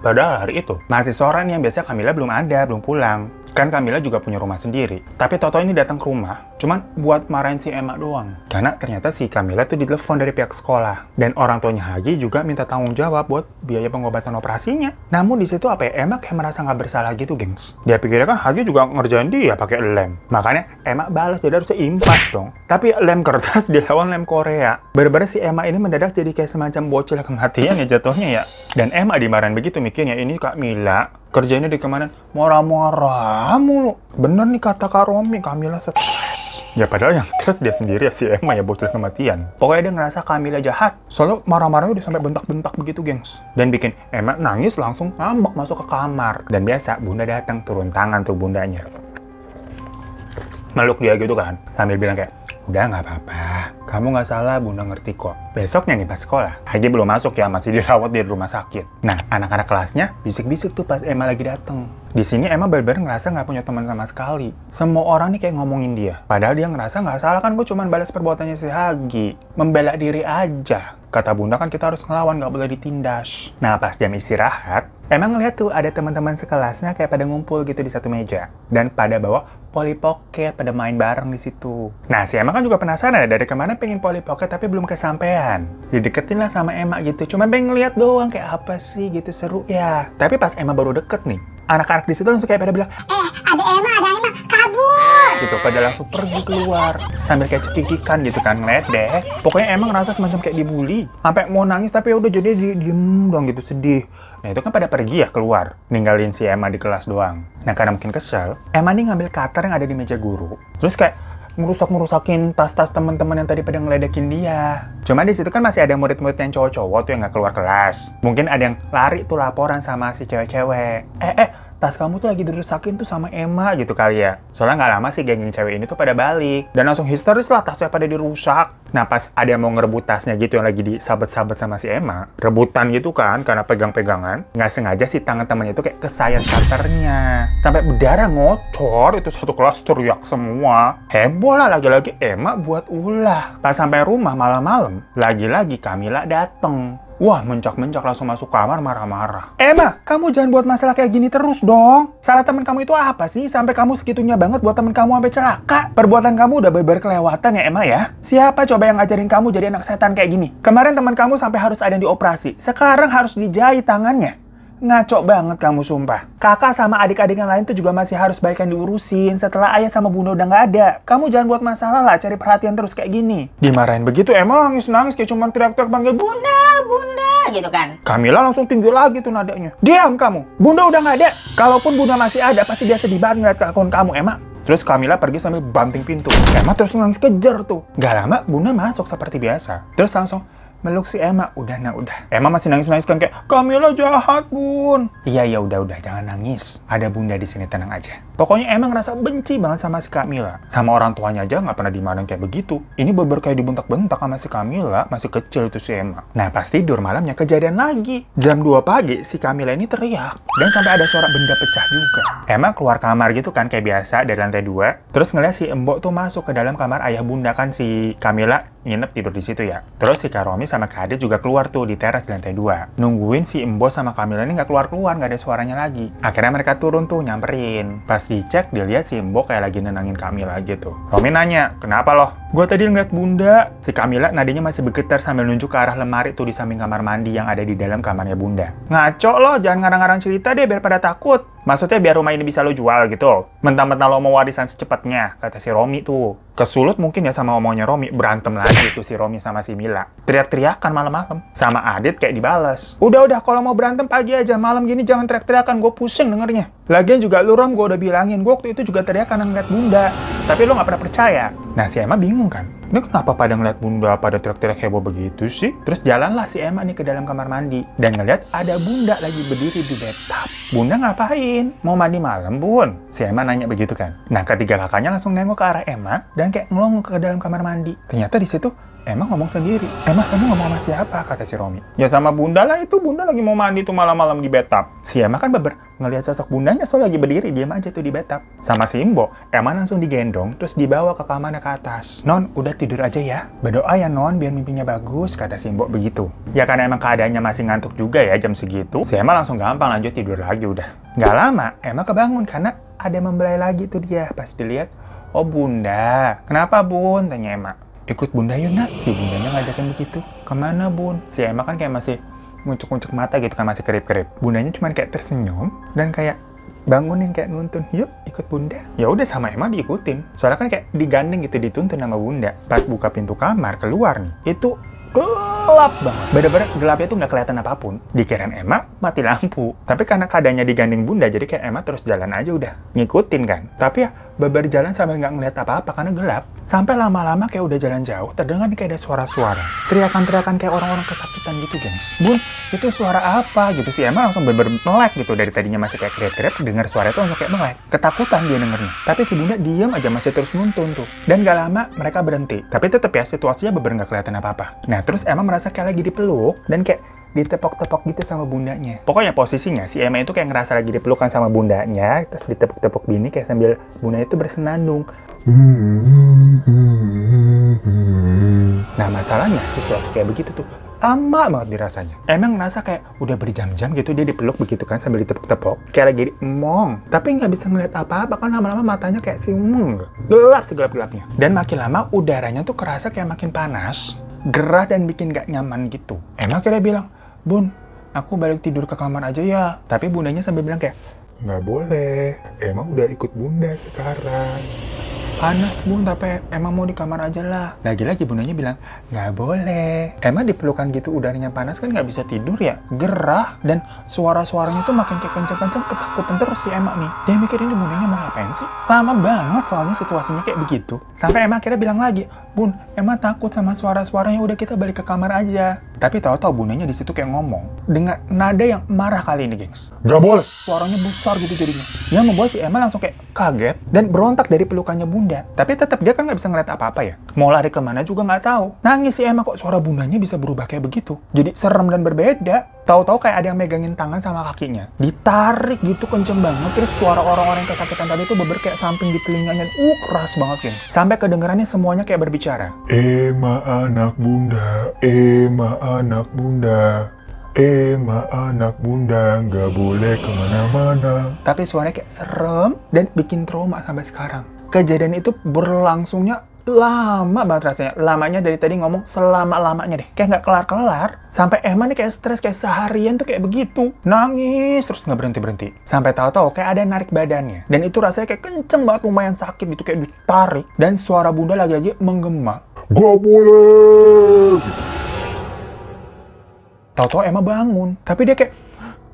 A: Padahal hari itu masih sore nih, yang biasa Camilla belum ada, belum pulang. Kan Camilla juga punya rumah sendiri. Tapi Toto ini datang ke rumah, cuman buat marahin si Emma doang. Karena ternyata si Camilla tuh ditelepon dari pihak sekolah. Dan orang tuanya Hagi juga minta tanggung jawab buat biaya pengobatan operasinya. Namun di situ apa ya, Emma kayak merasa nggak bersalah gitu, gengs. Dia pikirnya kan Hagi juga ngerjain dia pakai lem. Makanya Emma balas, jadi harusnya impas dong. Tapi lem kertas dilawan lem Korea. Bener-bener si Emma ini mendadak jadi kayak semacam bocil kematian ya jatuhnya ya. Dan Emma dimarahin begitu, mikirnya ini Camilla kerjanya di kemarin marah-marah mulu. Bener nih kata Kak Romi, Camilla stres. Ya padahal yang stres dia sendiri ya, si Emma ya bocil kematian. Pokoknya dia ngerasa Camilla jahat. Soalnya marah-marahnya udah sampai bentak-bentak begitu, gengs. Dan bikin Emma nangis langsung ngambek masuk ke kamar. Dan biasa bunda datang turun tangan tuh bundanya. Meluk dia gitu kan, sambil bilang kayak, udah nggak apa-apa, kamu nggak salah, bunda ngerti kok. Besoknya nih pas sekolah, Hagi belum masuk ya, masih dirawat di rumah sakit. Nah, anak-anak kelasnya bisik-bisik tuh pas Emma lagi dateng. Di sini Emma bener-bener ngerasa nggak punya teman sama sekali. Semua orang nih kayak ngomongin dia. Padahal dia ngerasa nggak salah, kan gue cuma balas perbuatannya si Hagi. Membela diri aja. Kata bunda kan kita harus ngelawan, nggak boleh ditindas. Nah, pas jam istirahat, emang ngeliat tuh ada teman-teman sekelasnya kayak pada ngumpul gitu di satu meja. Dan pada bawa Polly Pocket, pada main bareng di situ. Nah, si Emma kan juga penasaran ya, dari kemana pengen Polly Pocket tapi belum kesampean. Dideketin lah sama Emma gitu, cuman pengen ngeliat doang kayak apa sih gitu, seru ya. Tapi pas Emma baru deket nih, anak-anak di situ langsung kayak pada bilang,
B: ada Emma, kabur.
A: gitu, pada langsung pergi keluar sambil kayak cekikikan gitu kan, ngeliat deh. Pokoknya emang ngerasa semacam kayak dibully, sampai mau nangis tapi udah jadi diem dong gitu, sedih. Nah itu kan pada pergi ya keluar, ninggalin si Emma di kelas doang. Nah karena mungkin kesel, Emma nih ngambil cutter yang ada di meja guru, terus kayak ngerusak-ngerusakin tas-tas teman-teman yang tadi pada ngeledekin dia. Cuma di situ kan masih ada murid-murid yang cowok-cowok tuh yang nggak keluar kelas. Mungkin ada yang lari tuh laporan sama si cewek-cewek. Tas kamu tuh lagi dirusakin tuh sama Emma gitu kali ya. Soalnya nggak lama sih geng cewek ini tuh pada balik. Dan langsung histeris lah, tasnya pada dirusak. Nah pas ada yang mau ngerebut tasnya gitu yang lagi disabet-sabet sama si Emma. Rebutan gitu kan, karena pegang-pegangan. Nggak sengaja si tangan temennya itu kayak kesayat cutternya. Sampai berdarah ngocor, itu satu kelas teriak semua. Heboh lah, lagi-lagi Emma buat ulah. Pas sampai rumah malam-malam, lagi-lagi Camilla dateng. Wah, mencak-mencak langsung masuk kamar marah-marah. Emma, kamu jangan buat masalah kayak gini terus dong. Salah temen kamu itu apa sih? Sampai kamu segitunya banget buat temen kamu sampai celaka. Perbuatan kamu udah bener-bener kelewatan ya, Emma ya. Siapa coba yang ngajarin kamu jadi anak setan kayak gini? Kemarin temen kamu sampai harus ada yang dioperasi. Sekarang harus dijahit tangannya. Ngaco banget kamu sumpah. Kakak sama adik-adik yang lain tuh juga masih harus baikan diurusin setelah ayah sama bunda udah nggak ada. Kamu jangan buat masalah lah, cari perhatian terus kayak gini. Dimarahin begitu, Emma nangis-nangis kayak cuman teriak-teriak panggil bunda, bunda gitu kan. Camilla langsung tinggi lagi tuh nadanya. Diam kamu, bunda udah nggak ada. Kalaupun bunda masih ada, pasti dia sedih banget ngeliat kelakuan kamu, Emma. Terus Camilla pergi sambil banting pintu. Emma terus nangis kejar tuh. Gak lama, bunda masuk seperti biasa. Terus langsung meluk si Emma, udah. Emma masih nangis-nangis kan kayak, Camilla jahat, bun. Iya, udah, jangan nangis. Ada bunda di sini, tenang aja. Pokoknya Emma ngerasa benci banget sama si Camilla. Sama orang tuanya aja nggak pernah dimarahin kayak begitu. Ini bener kayak dibentak-bentak sama si Camilla, masih kecil itu si Emma. Nah, pas tidur malamnya kejadian lagi. Jam 2 pagi, si Camilla ini teriak. Dan sampai ada suara benda pecah juga. Emma keluar kamar gitu kan, kayak biasa, dari lantai 2. Terus ngeliat si Embok tuh masuk ke dalam kamar ayah bunda kan, si Camilla nginep tidur di situ ya. Terus si Kak Romi sama Kak Ade juga keluar tuh di teras di lantai 2. Nungguin si Embo sama Camilla ini nggak keluar-keluar, nggak ada suaranya lagi. Akhirnya mereka turun tuh nyamperin. Pas dicek, dilihat si Embo kayak lagi nenangin Camilla gitu. Romi nanya, kenapa loh? Gue tadi ngeliat bunda. Si Camilla nadinya masih bergetar sambil nunjuk ke arah lemari tuh di samping kamar mandi yang ada di dalam kamarnya bunda. Ngaco loh, jangan ngarang-ngarang cerita deh biar pada takut. Maksudnya biar rumah ini bisa lo jual gitu. Mentang-mentang lo mau warisan secepatnya, kata si Romi tuh. Kesulut mungkin ya sama omongnya Romi, berantem lagi tuh si Romi sama si Mila. Teriak-teriakan malam-malam. Sama Adit kayak dibales. Udah, kalau mau berantem pagi aja, malam gini jangan teriak-teriakan, gue pusing dengernya. Lagian juga lu Rom, gue udah bilangin, gue waktu itu juga teriak karena ngeliat bunda. Tapi lo nggak pernah percaya. Nah, si Emma bingung kan? Ini kenapa pada ngeliat bunda pada teriak-teriak heboh begitu sih? Terus jalanlah si Emma nih ke dalam kamar mandi. Dan ngeliat ada bunda lagi berdiri di bathtub. Bunda ngapain? Mau mandi malam, Bun? Si Emma nanya begitu kan. Nah, ketiga kakaknya langsung nengok ke arah Emma dan kayak ngelong ke dalam kamar mandi. Ternyata di situ Emma ngomong sendiri. Emma, kamu ngomong sama siapa? Kata si Romi. Ya sama bunda lah itu. Bunda lagi mau mandi tuh malam-malam di bathtub. Si Emma kan ngelihat sosok bundanya so lagi berdiri. Diam aja tuh di bathtub. Sama si Imbo, Emma langsung digendong terus dibawa ke kamarnya ke atas. Non, udah tidur aja ya. Berdoa ya Non, biar mimpinya bagus. Kata si Imbo begitu. Ya karena emang keadaannya masih ngantuk juga ya jam segitu. Si Emma langsung gampang lanjut tidur lagi udah. Nggak lama, Emma kebangun karena ada membelai lagi tuh dia. Pas dilihat, oh bunda. Kenapa bun? Tanya Emma. Ikut bunda yuk nak, si bundanya ngajakin begitu. Kemana bun? Si Emma kan kayak masih nguncuk-nguncuk mata gitu kan, masih kerip-kerip. Bundanya cuma kayak tersenyum dan kayak bangunin kayak nuntun. Yuk ikut bunda. Ya udah sama Emma diikutin. Soalnya kan kayak digandeng gitu, dituntun sama bunda. Pas buka pintu kamar keluar nih, itu gelap banget. Bener-bener gelapnya tuh nggak kelihatan apapun. Dikirain Emma mati lampu. Tapi karena keadaannya digandeng bunda, jadi kayak Emma terus jalan aja udah. Ngikutin kan. Tapi ya beber jalan sambil nggak ngeliat apa-apa karena gelap. Sampai lama-lama kayak udah jalan jauh, terdengar nih kayak ada suara-suara. Teriakan-teriakan kayak orang-orang kesakitan gitu, gengs. Bun, itu suara apa? Gitu si Emma langsung bener-bener melek gitu. Dari tadinya masih kayak kriat-kriat, dengar suara itu langsung kayak melek. Ketakutan dia dengernya. Tapi si bunda diem aja masih terus nuntun tuh. Dan gak lama mereka berhenti. Tapi tetep ya situasinya bener nggak kelihatan apa-apa. Nah terus Emma merasa kayak lagi dipeluk dan kayak ditepok-tepok gitu sama bundanya. Pokoknya posisinya si Emma itu kayak ngerasa lagi dipelukan sama bundanya, terus ditepok-tepok bini kayak sambil bundanya itu bersenandung. Nah masalahnya situasi kayak begitu tuh lama banget dirasanya. Emang ngerasa kayak udah berjam-jam gitu dia dipeluk begitu kan sambil ditepok-tepok. Kayak lagi emong. Tapi nggak bisa ngeliat apa-apa kan lama-lama matanya kayak siung. Gelap segelap-gelapnya. Dan makin lama udaranya tuh kerasa kayak makin panas. Gerah dan bikin gak nyaman gitu. Emang akhirnya bilang, Bun, aku balik tidur ke kamar aja ya. Tapi bundanya sambil bilang kayak, nggak boleh, emang udah ikut bunda sekarang. Panas bun, tapi emang mau di kamar aja lah. Lagi-lagi bundanya bilang, nggak boleh. Emang dipelukan gitu udaranya panas kan nggak bisa tidur ya. Gerah, dan suara-suaranya tuh makin kayak kenceng-kenceng, ketakutan terus si Emma nih. Dia mikir ini bundanya mau ngapain sih? Lama banget soalnya situasinya kayak begitu. Sampai Emma akhirnya bilang lagi, Bun, Emma takut sama suara-suaranya, udah kita balik ke kamar aja. Tapi tahu-tahu bundanya di situ kayak ngomong dengan nada yang marah kali ini, gengs. Gak boleh. Suaranya besar gitu jadinya. Yang membuat si Emma langsung kayak kaget dan berontak dari pelukannya bunda. Tapi tetap dia kan nggak bisa ngeliat apa-apa ya. Mau lari kemana juga nggak tahu. Nangis si Emma kok suara bundanya bisa berubah kayak begitu. Jadi serem dan berbeda. Tahu-tahu kayak ada yang megangin tangan sama kakinya. Ditarik gitu kenceng banget. Terus suara orang-orang yang kesakitan tadi tuh beber kayak samping di telinganya. Keras banget, gengs. Sampai kedengerannya semuanya kayak berbicara. Emma anak bunda, Emma anak bunda, Emma anak bunda, nggak boleh kemana-mana. Tapi suaranya kayak serem dan bikin trauma sampai sekarang. Kejadian itu berlangsungnya lama banget rasanya. Lamanya dari tadi ngomong selama-lamanya deh. Kayak nggak kelar-kelar. Sampai Emma nih kayak stres, kayak seharian tuh kayak begitu. Nangis terus nggak berhenti-berhenti. Sampai tahu-tahu kayak ada yang narik badannya. Dan itu rasanya kayak kenceng banget, lumayan sakit gitu. Kayak ditarik. Dan suara bunda lagi-lagi menggema. Gak boleh! Tahu-tahu Emma bangun. Tapi dia kayak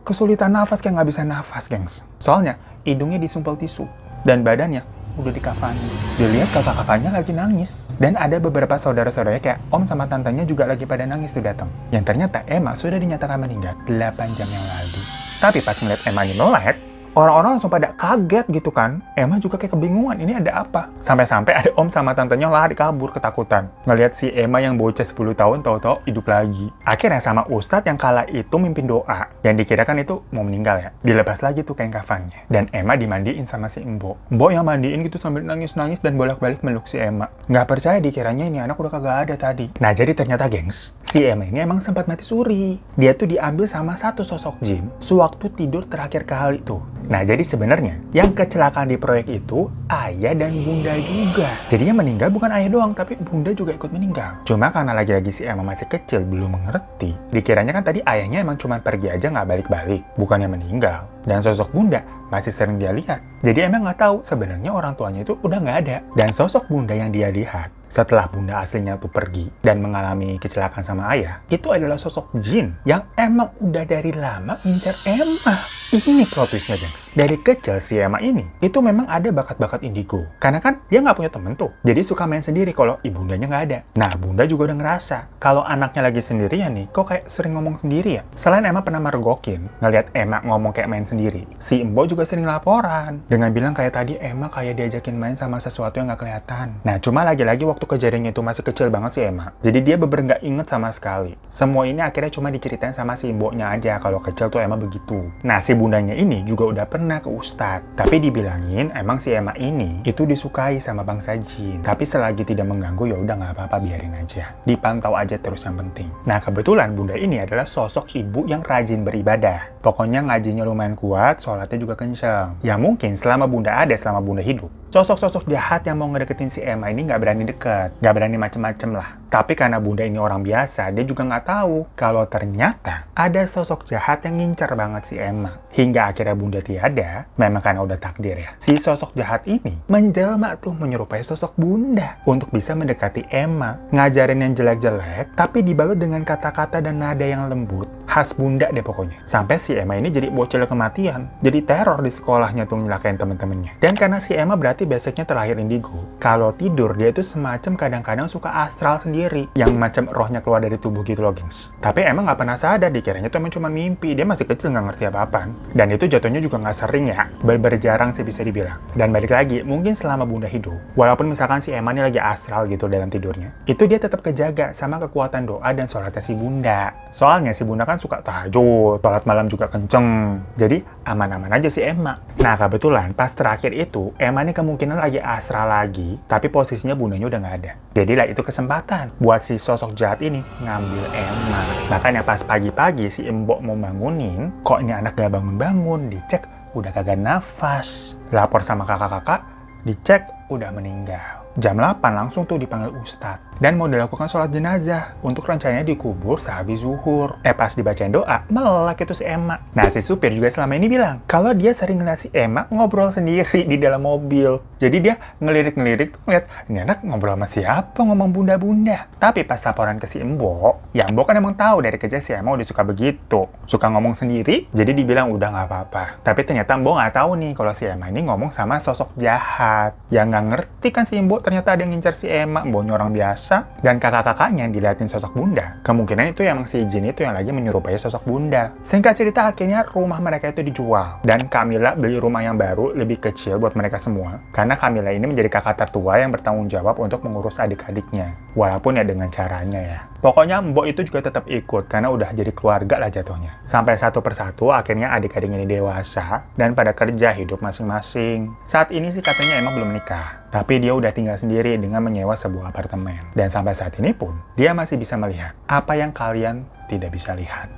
A: kesulitan nafas, kayak nggak bisa nafas, gengs. Soalnya hidungnya disumpel tisu. Dan badannya udah dikafani. Dilihat kakak-kakaknya lagi nangis. Dan ada beberapa saudara-saudaranya kayak om sama tantenya juga lagi pada nangis tuh datang. Yang ternyata Emma sudah dinyatakan meninggal 8 jam yang lalu. Tapi pas ngeliat Emma ini melek, orang-orang langsung pada kaget gitu kan. Emma juga kayak kebingungan, ini ada apa? Sampai-sampai ada om sama tantenya lari kabur ketakutan. Ngelihat si Emma yang bocah 10 tahun tahu-tahu hidup lagi. Akhirnya sama Ustadz yang kala itu mimpin doa. Yang dikirakan itu mau meninggal ya. Dilepas lagi tuh kain kafannya. Dan Emma dimandiin sama si Mbok. Mbok yang mandiin gitu sambil nangis-nangis dan bolak-balik meluk si Emma. Nggak percaya dikiranya ini anak udah kagak ada tadi. Nah jadi ternyata gengs, si Emma ini emang sempat mati suri. Dia tuh diambil sama satu sosok jin sewaktu tidur terakhir kali tuh. Nah, jadi sebenarnya yang kecelakaan di proyek itu ayah dan bunda juga. Jadi yang meninggal bukan ayah doang, tapi bunda juga ikut meninggal. Cuma karena lagi-lagi si Emma masih kecil, belum mengerti. Dikiranya kan tadi ayahnya emang cuma pergi aja nggak balik-balik, bukannya meninggal. Dan sosok bunda masih sering dia lihat. Jadi emang nggak tahu sebenarnya orang tuanya itu udah nggak ada. Dan sosok bunda yang dia lihat setelah bunda aslinya tuh pergi dan mengalami kecelakaan sama ayah, itu adalah sosok jin yang emang udah dari lama ngincar Emma. Ini plot twistnya, gengs. Dari kecil si Emma ini, itu memang ada bakat-bakat indigo. Karena kan dia nggak punya temen tuh. Jadi suka main sendiri kalau ibundanya nggak ada. Nah, bunda juga udah ngerasa kalau anaknya lagi sendirian nih, kok kayak sering ngomong sendiri ya? Selain Emma pernah mergokin, ngeliat Emma ngomong kayak main sendiri, si Embo juga sering laporan. Dengan bilang kayak tadi Emma kayak diajakin main sama sesuatu yang nggak kelihatan. Nah, cuma lagi-lagi waktu kejadiannya itu masih kecil banget si Emma. Jadi dia bener nggak inget sama sekali. Semua ini akhirnya cuma diceritain sama si Embo-nya aja kalau kecil tuh Emma begitu. Nah, si bundanya ini juga udah pernah ke ustadz. Tapi dibilangin emang si Emma ini itu disukai sama bangsa jin. Tapi selagi tidak mengganggu ya udah nggak apa-apa, biarin aja. Dipantau aja terus yang penting. Nah, kebetulan bunda ini adalah sosok ibu yang rajin beribadah. Pokoknya ngajinya lumayan kuat, sholatnya juga kenceng. Ya mungkin selama bunda ada, selama bunda hidup, sosok-sosok jahat yang mau ngedeketin si Emma ini nggak berani deket, nggak berani macem-macem lah. Tapi karena bunda ini orang biasa, dia juga nggak tahu kalau ternyata ada sosok jahat yang ngincar banget si Emma. Hingga akhirnya bunda tiada, memang karena udah takdir ya. Si sosok jahat ini menjelma tuh menyerupai sosok bunda untuk bisa mendekati Emma. Ngajarin yang jelek-jelek, tapi dibalut dengan kata-kata dan nada yang lembut. Khas bunda deh pokoknya. Sampai si Emma ini jadi bocil kematian. Jadi teror di sekolahnya tuh nyelakain temen-temennya. Dan karena si Emma berarti basicnya terlahir indigo. Kalau tidur, dia itu semacam kadang-kadang suka astral sendiri. Yang macam rohnya keluar dari tubuh gitu loh, gengs. Tapi Emma nggak pernah sadar, dikiranya tuh emang cuma mimpi. Dia masih kecil, nggak ngerti apa-apaan. Dan itu jatuhnya juga nggak sering ya. Berjarang sih bisa dibilang. Dan balik lagi, mungkin selama bunda hidup, walaupun misalkan si Emma ini lagi astral gitu dalam tidurnya, itu dia tetap kejaga sama kekuatan doa dan sholatnya si bunda. Soalnya si bunda kan suka tahajud, sholat malam juga kenceng. Jadi aman-aman aja si Emma. Nah, kebetulan pas terakhir itu, Emma ini kemungkinan lagi astral lagi, tapi posisinya bundanya udah nggak ada. Jadilah itu kesempatan buat si sosok jahat ini ngambil Emma. Makanya pas pagi-pagi si Embok mau bangunin, kok ini anak gak bangun-bangun, dicek udah kagak nafas. Lapor sama kakak-kakak, dicek udah meninggal. Jam 8 langsung tuh dipanggil ustadz. Dan mau dilakukan sholat jenazah untuk rencananya dikubur sehabis zuhur. Pas dibacain doa, melek itu si Emma. Nah, si supir juga selama ini bilang kalau dia sering ngeliat si Emma ngobrol sendiri di dalam mobil. Jadi dia ngelirik-ngelirik tuh ngeliat, ini anak ngobrol sama siapa ngomong bunda-bunda. Tapi pas laporan ke si Embo, ya Embo kan emang tahu dari kecil si Emma udah suka begitu. Suka ngomong sendiri, jadi dibilang udah nggak apa-apa. Tapi ternyata Embo nggak tahu nih kalau si Emma ini ngomong sama sosok jahat. Yang nggak ngerti kan si Embo ternyata ada yang ngincar si Emma. Embonya orang biasa. Dan kakak-kakaknya yang diliatin sosok bunda, kemungkinan itu emang si jin itu yang lagi menyerupai sosok bunda. Singkat cerita, akhirnya rumah mereka itu dijual. Dan Camilla beli rumah yang baru, lebih kecil buat mereka semua. Karena Camilla ini menjadi kakak tertua yang bertanggung jawab untuk mengurus adik-adiknya. Walaupun ya dengan caranya ya. Pokoknya Mbok itu juga tetap ikut, karena udah jadi keluarga lah jatuhnya. Sampai satu persatu, akhirnya adik-adik ini dewasa, dan pada kerja hidup masing-masing. Saat ini sih katanya emang belum nikah. Tapi dia udah tinggal sendiri dengan menyewa sebuah apartemen. Dan sampai saat ini pun, dia masih bisa melihat apa yang kalian tidak bisa lihat.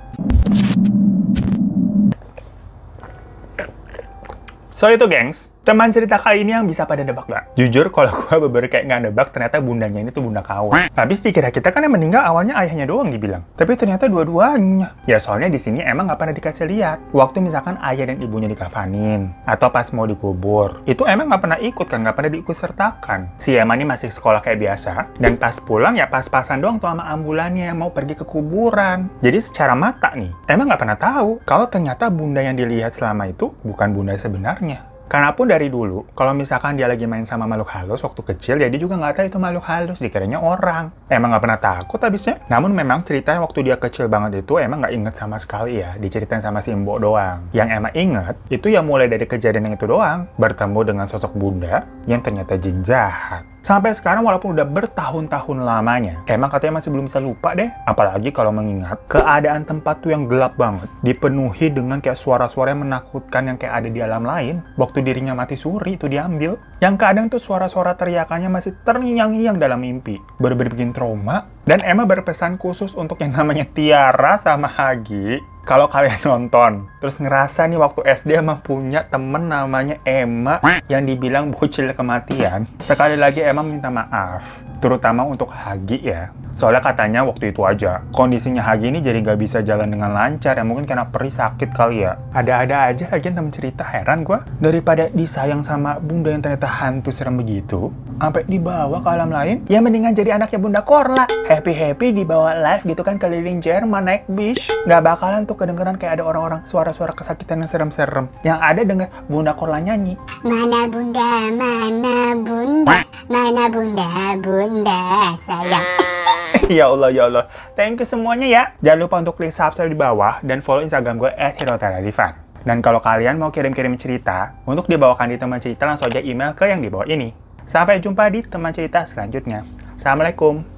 A: So itu gengs, teman cerita kali ini yang bisa pada nebak gak? Jujur kalau gue bener kayak nggak nebak, ternyata bundanya ini tuh bunda KW. Habis dikira kita kan yang meninggal awalnya ayahnya doang dibilang. Tapi ternyata dua-duanya. Ya soalnya di sini emang nggak pernah dikasih lihat. Waktu misalkan ayah dan ibunya dikafanin, atau pas mau dikubur, itu emang nggak pernah ikut kan, nggak pernah diikut sertakan. Si Emma ini masih sekolah kayak biasa, dan pas pulang ya pas-pasan doang tuh sama ambulannya yang mau pergi ke kuburan. Jadi secara mata nih, emang nggak pernah tahu kalau ternyata bunda yang dilihat selama itu bukan bunda sebenarnya. Karena pun dari dulu, kalau misalkan dia lagi main sama makhluk halus waktu kecil, ya dia juga nggak tahu itu makhluk halus, dikiranya orang. Emang nggak pernah takut habisnya. Namun memang ceritanya waktu dia kecil banget itu emang nggak inget sama sekali ya, diceritain sama si Mbok doang. Yang emang inget, itu ya mulai dari kejadian yang itu doang, bertemu dengan sosok bunda yang ternyata jin jahat. Sampai sekarang walaupun udah bertahun-tahun lamanya, emang katanya masih belum bisa lupa deh. Apalagi kalau mengingat keadaan tempat tuh yang gelap banget, dipenuhi dengan kayak suara-suara yang menakutkan yang kayak ada di alam lain. Waktu dirinya mati suri itu diambil. Yang kadang tuh suara-suara teriakannya masih terngiang-ngiang dalam mimpi. Bener-bener bikin trauma. Dan Emma berpesan khusus untuk yang namanya Tiara sama Hagi. Kalau kalian nonton, terus ngerasa nih waktu SD emang punya temen namanya Emma yang dibilang bocil kematian, sekali lagi Emma minta maaf. Terutama untuk Hagi ya. Soalnya katanya waktu itu aja, kondisinya Hagi ini jadi nggak bisa jalan dengan lancar, ya mungkin karena perih sakit kali ya. Ada-ada aja lagi temen cerita, heran gua. Daripada disayang sama bunda yang ternyata hantu serem begitu, sampai dibawa ke alam lain, ya mendingan jadi anaknya Bunda Korla. Happy-happy dibawa live gitu kan keliling Jerman naik bis. Nggak bakalan tuh kedengeran kayak ada orang-orang suara-suara kesakitan yang serem-serem. Yang ada denger Bunda Korla nyanyi.
B: Mana bunda, mana bunda, mana bunda, bunda sayang.
A: Ya Allah, ya Allah. Thank you semuanya ya. Jangan lupa untuk klik subscribe di bawah dan follow Instagram gue @heroteradivan. Dan kalau kalian mau kirim-kirim cerita untuk dibawakan di teman cerita, langsung aja email ke yang di bawah ini. Sampai jumpa di teman cerita selanjutnya. Assalamualaikum.